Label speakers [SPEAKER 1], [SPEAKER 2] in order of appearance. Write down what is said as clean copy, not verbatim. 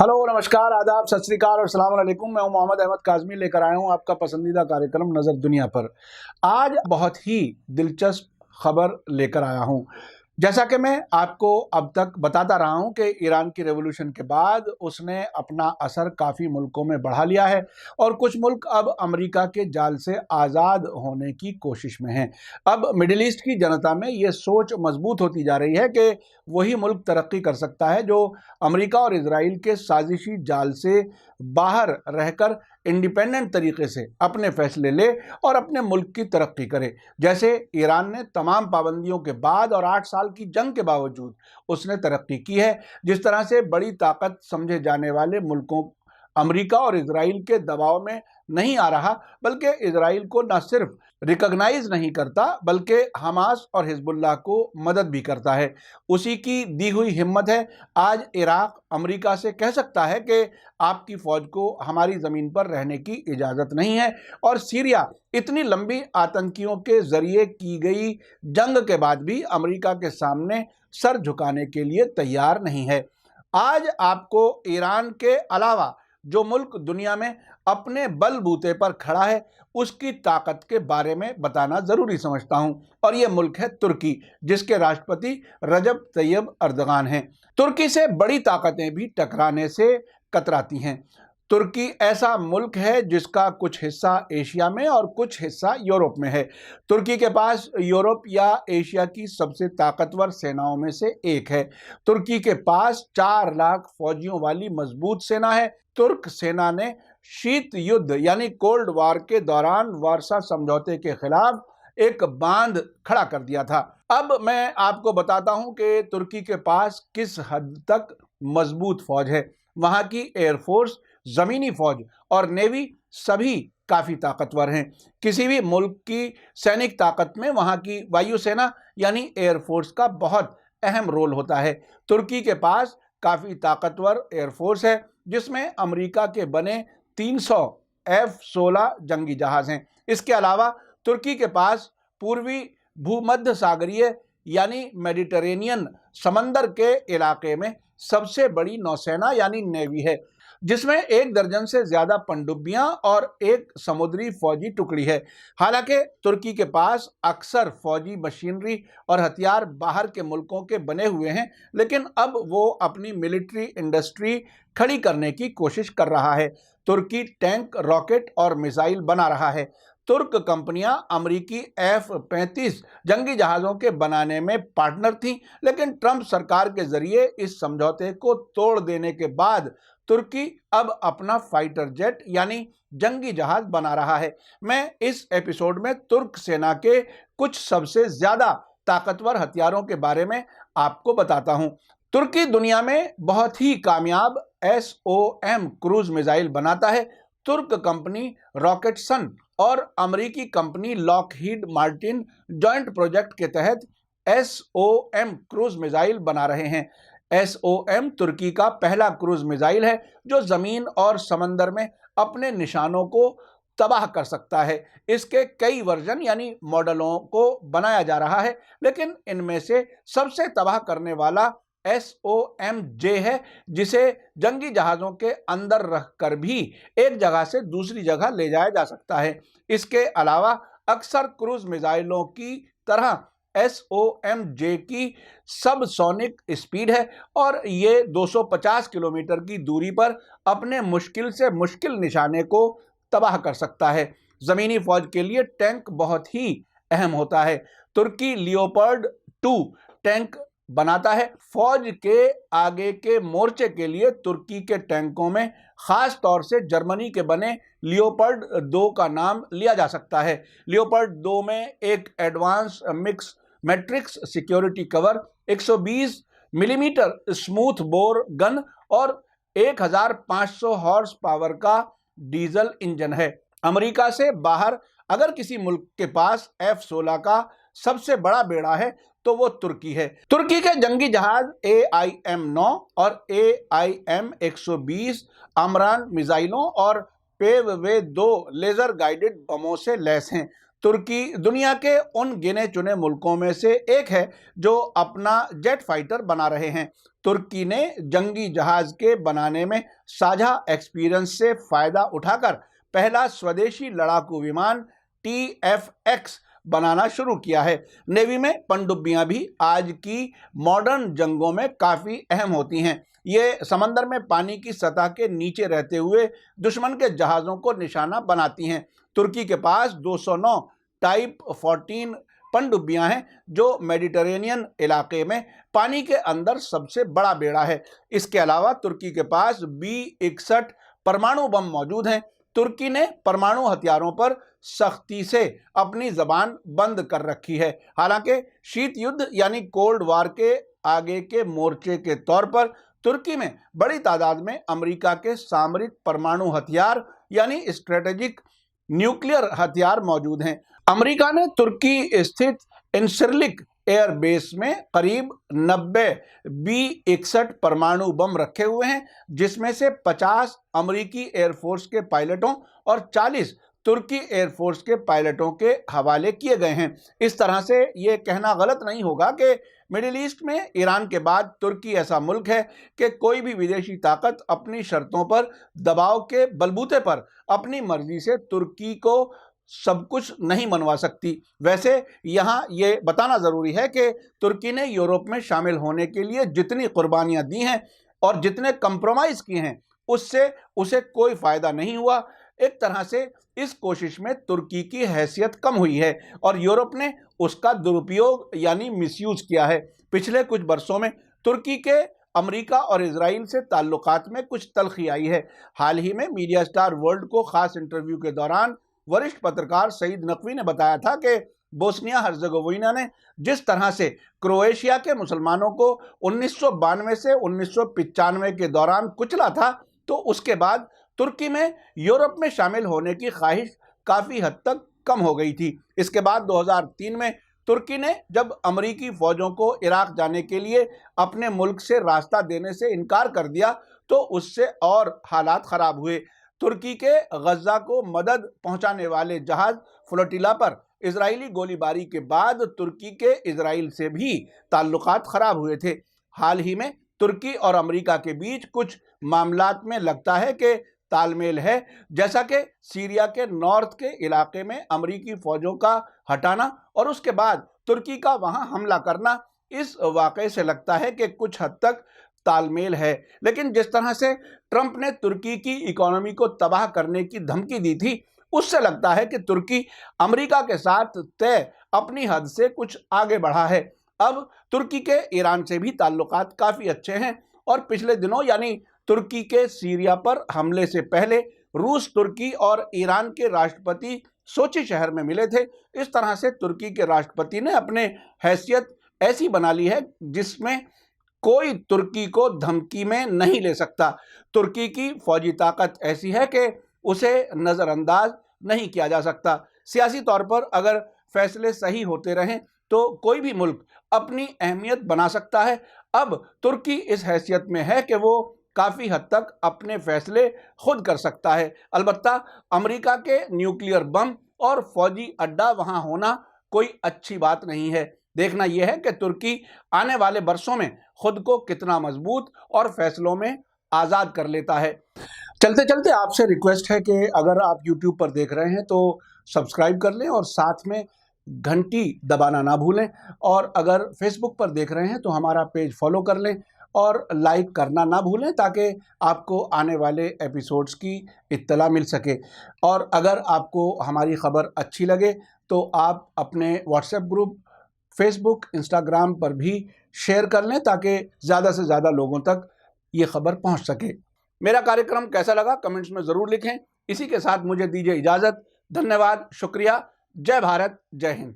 [SPEAKER 1] Hello, नमस्कार, आदाब, सत श्री अकाल और सलाम अलैकुम। मैं हूं मोहम्मद अहमद काज़मी, लेकर आया हूं आपका पसंदीदा कार्यक्रम नज़र दुनिया पर। आज बहुत ही दिलचस्प खबर लेकर आया हूं। जैसा कि मैं आपको अब तक बताता रहा हूं कि ईरान की रेवोल्यूशन के बाद उसने अपना असर काफ़ी मुल्कों में बढ़ा लिया है और कुछ मुल्क अब अमेरिका के जाल से आज़ाद होने की कोशिश में हैं। अब मिडिल ईस्ट की जनता में ये सोच मजबूत होती जा रही है कि वही मुल्क तरक्की कर सकता है जो अमेरिका और इजराइल के साजिशी जाल से बाहर रहकर इंडिपेंडेंट तरीके से अपने फैसले ले और अपने मुल्क की तरक्की करे। जैसे ईरान ने तमाम पाबंदियों के बाद और 8 साल की जंग के बावजूद उसने तरक्की की है। जिस तरह से बड़ी ताकत समझे जाने वाले मुल्कों अमेरिका और इजराइल के दबाव में नहीं आ रहा, बल्कि इजराइल को न सिर्फ रिकॉग्नाइज नहीं करता बल्कि हमास और हिजबुल्लाह को मदद भी करता है। उसी की दी हुई हिम्मत है आज इराक अमेरिका से कह सकता है कि आपकी फौज को हमारी ज़मीन पर रहने की इजाज़त नहीं है, और सीरिया इतनी लंबी आतंकियों के ज़रिए की गई जंग के बाद भी अमेरिका के सामने सर झुकाने के लिए तैयार नहीं है। आज आपको ईरान के अलावा जो मुल्क दुनिया में अपने बलबूते पर खड़ा है उसकी ताकत के बारे में बताना ज़रूरी समझता हूं, और यह मुल्क है तुर्की, जिसके राष्ट्रपति रजब तैयब अर्दगान हैं। तुर्की से बड़ी ताकतें भी टकराने से कतराती हैं। तुर्की ऐसा मुल्क है जिसका कुछ हिस्सा एशिया में और कुछ हिस्सा यूरोप में है। तुर्की के पास यूरोप या एशिया की सबसे ताकतवर सेनाओं में से एक है। तुर्की के पास 4 लाख फौजियों वाली मजबूत सेना है। तुर्क सेना ने शीत युद्ध यानी कोल्ड वार के दौरान वारसा समझौते के खिलाफ एक बांध खड़ा कर दिया था। अब मैं आपको बताता हूं कि तुर्की के पास किस हद तक मजबूत फौज है। वहां की एयरफोर्स, जमीनी फौज और नेवी सभी काफी ताकतवर हैं। किसी भी मुल्क की सैनिक ताकत में वहां की वायुसेना यानी एयरफोर्स का बहुत अहम रोल होता है। तुर्की के पास काफी ताकतवर एयरफोर्स है जिसमें अमेरिका के बने 300 F-16 जंगी जहाज हैं। इसके अलावा तुर्की के पास पूर्वी भूमध्य सागरीय यानी मेडिटरेनियन समंदर के इलाके में सबसे बड़ी नौसेना यानी नेवी है, जिसमें 1 दर्जन से ज्यादा पनडुब्बियां और एक समुद्री फौजी टुकड़ी है। हालांकि तुर्की के पास अक्सर फौजी मशीनरी और हथियार बाहर के मुल्कों के बने हुए हैं, लेकिन अब वो अपनी मिलिट्री इंडस्ट्री खड़ी करने की कोशिश कर रहा है। तुर्की टैंक, रॉकेट और मिसाइल बना रहा है। तुर्क कंपनियां अमेरिकी F-35 जंगी जहाज़ों के बनाने में पार्टनर थीं, लेकिन ट्रंप सरकार के जरिए इस समझौते को तोड़ देने के बाद तुर्की अब अपना फाइटर जेट यानी जंगी जहाज बना रहा है। मैं इस एपिसोड में तुर्क सेना के कुछ सबसे ज्यादा ताकतवर हथियारों के बारे में आपको बताता हूं। तुर्की दुनिया में बहुत ही कामयाब SOM क्रूज मिसाइल बनाता है। तुर्क कंपनी रॉकेटसन और अमेरिकी company Lockheed Martin joint project के तहत SOM क्रूज मिसाइल बना रहे हैं। SOM तुर्की का पहला क्रूज मिसाइल है जो जमीन और समंदर में अपने निशानों को तबाह कर सकता है। इसके कई वर्जन यानी मॉडलों को बनाया जा रहा है, लेकिन इनमें से सबसे तबाह करने वाला SOMJ है, जिसे जंगी जहाज़ों के अंदर रखकर भी एक जगह से दूसरी जगह ले जाया जा सकता है। इसके अलावा अक्सर क्रूज मिसाइलों की तरह SOMJ की सबसोनिक स्पीड है और ये 250 किलोमीटर की दूरी पर अपने मुश्किल से मुश्किल निशाने को तबाह कर सकता है। ज़मीनी फौज के लिए टैंक बहुत ही अहम होता है। तुर्की लियोपार्ड 2 टैंक बनाता है। फौज के आगे के मोर्चे के लिए तुर्की के टैंकों में खास तौर से जर्मनी के बने लियोपार्ड 2 का नाम लिया जा सकता है। लियोपार्ड 2 में एक advance mix matrix security cover, 120 millimetre smooth bore gun और 1500 हॉर्स पावर का डीजल इंजन है। अमेरिका से बाहर अगर किसी मुल्क के पास F-16 का सबसे बड़ा बेड़ा है तो वो तुर्की है। तुर्की के जंगी जहाज AIM-9 और AIM-120 आमरान मिसाइलों और पेव वे 2 लेजर गाइडेड बमों से लैस हैं। तुर्की दुनिया के उन गिने चुने मुल्कों में से एक है जो अपना जेट फाइटर बना रहे हैं। तुर्की ने जंगी जहाज के बनाने में साझा एक्सपीरियंस से फायदा उठाकर पहला स्वदेशी लड़ाकू विमान TFX बनाना शुरू किया है। नेवी में पनडुब्बियां भी आज की मॉडर्न जंगों में काफ़ी अहम होती हैं। ये समंदर में पानी की सतह के नीचे रहते हुए दुश्मन के जहाज़ों को निशाना बनाती हैं। तुर्की के पास 209 टाइप 14 पनडुब्बियां हैं जो मेडिटेरेनियन इलाके में पानी के अंदर सबसे बड़ा बेड़ा है। इसके अलावा तुर्की के पास B-61 परमाणु बम मौजूद हैं। तुर्की ने परमाणु हथियारों पर सख्ती से अपनी जबान बंद कर रखी है। हालांकि शीत युद्ध यानी कोल्ड वार के आगे के मोर्चे के तौर पर तुर्की में बड़ी तादाद में अमेरिका के सामरिक परमाणु हथियार यानी स्ट्रेटेजिक न्यूक्लियर हथियार मौजूद हैं। अमेरिका ने तुर्की स्थित इंसिरलिक एयर बेस में करीब 90 B-61 परमाणु बम रखे हुए हैं, जिसमें से 50 अमेरिकी एयरफोर्स के पायलटों और 40 तुर्की एयरफोर्स के पायलटों के हवाले किए गए हैं। इस तरह से ये कहना गलत नहीं होगा कि मिडिल ईस्ट में ईरान के बाद तुर्की ऐसा मुल्क है कि कोई भी विदेशी ताकत अपनी शर्तों पर दबाव के बलबूते पर अपनी मर्जी से तुर्की को सब कुछ नहीं मनवा सकती। वैसे यहाँ ये बताना ज़रूरी है कि तुर्की ने यूरोप में शामिल होने के लिए जितनी कुर्बानियाँ दी हैं और जितने कंप्रोमाइज़ किए हैं उससे उसे कोई फ़ायदा नहीं हुआ। एक तरह से इस कोशिश में तुर्की की हैसियत कम हुई है और यूरोप ने उसका दुरुपयोग यानी मिसयूज़ किया है। पिछले कुछ वर्षों में तुर्की के अमेरिका और इजराइल से ताल्लुकात में कुछ तल्खी आई है। हाल ही में मीडिया स्टार वर्ल्ड को खास इंटरव्यू के दौरान वरिष्ठ पत्रकार सईद नकवी ने बताया था कि बोस्निया हर्जेगोविना ने जिस तरह से क्रोएशिया के मुसलमानों को 1992 से 1995 के दौरान कुचला था, तो उसके बाद तुर्की में यूरोप में शामिल होने की ख्वाहिश काफ़ी हद तक कम हो गई थी। इसके बाद 2003 में तुर्की ने जब अमेरिकी फ़ौजों को इराक जाने के लिए अपने मुल्क से रास्ता देने से इनकार कर दिया तो उससे और हालात ख़राब हुए। तुर्की के गज़ा को मदद पहुंचाने वाले जहाज़ फ्लोटिला पर इजरायली गोलीबारी के बाद तुर्की के इजराइल से भी ताल्लुकात ख़राब हुए थे। हाल ही में तुर्की और अमेरिका के बीच कुछ मामलात में लगता है कि तालमेल है, जैसा कि सीरिया के नॉर्थ के इलाके में अमेरिकी फ़ौजों का हटाना और उसके बाद तुर्की का वहां हमला करना। इस वाक़े से लगता है कि कुछ हद तक तालमेल है, लेकिन जिस तरह से ट्रंप ने तुर्की की इकोनॉमी को तबाह करने की धमकी दी थी, उससे लगता है कि तुर्की अमेरिका के साथ तय अपनी हद से कुछ आगे बढ़ा है। अब तुर्की के ईरान से भी ताल्लुकात काफ़ी अच्छे हैं और पिछले दिनों यानी तुर्की के सीरिया पर हमले से पहले रूस, तुर्की और ईरान के राष्ट्रपति सोची शहर में मिले थे। इस तरह से तुर्की के राष्ट्रपति ने अपने हैसियत ऐसी बना ली है जिसमें कोई तुर्की को धमकी में नहीं ले सकता। तुर्की की फौजी ताकत ऐसी है कि उसे नज़रअंदाज नहीं किया जा सकता। सियासी तौर पर अगर फैसले सही होते रहें तो कोई भी मुल्क अपनी अहमियत बना सकता है। अब तुर्की इस हैसियत में है कि वो काफ़ी हद तक अपने फैसले खुद कर सकता है। अलबत्ता अमेरिका के न्यूक्लियर बम और फौजी अड्डा वहाँ होना कोई अच्छी बात नहीं है। देखना यह है कि तुर्की आने वाले वर्षों में खुद को कितना मजबूत और फैसलों में आज़ाद कर लेता है। चलते चलते आपसे रिक्वेस्ट है कि अगर आप YouTube पर देख रहे हैं तो सब्सक्राइब कर लें और साथ में घंटी दबाना ना भूलें, और अगर फेसबुक पर देख रहे हैं तो हमारा पेज फॉलो कर लें और लाइक करना ना भूलें ताकि आपको आने वाले एपिसोड्स की इत्तला मिल सके। और अगर आपको हमारी ख़बर अच्छी लगे तो आप अपने व्हाट्सएप ग्रुप, फेसबुक, इंस्टाग्राम पर भी शेयर कर लें ताकि ज़्यादा से ज़्यादा लोगों तक ये खबर पहुंच सके। मेरा कार्यक्रम कैसा लगा कमेंट्स में ज़रूर लिखें। इसी के साथ मुझे दीजिए इजाज़त। धन्यवाद, शुक्रिया। जय भारत, जय हिंद।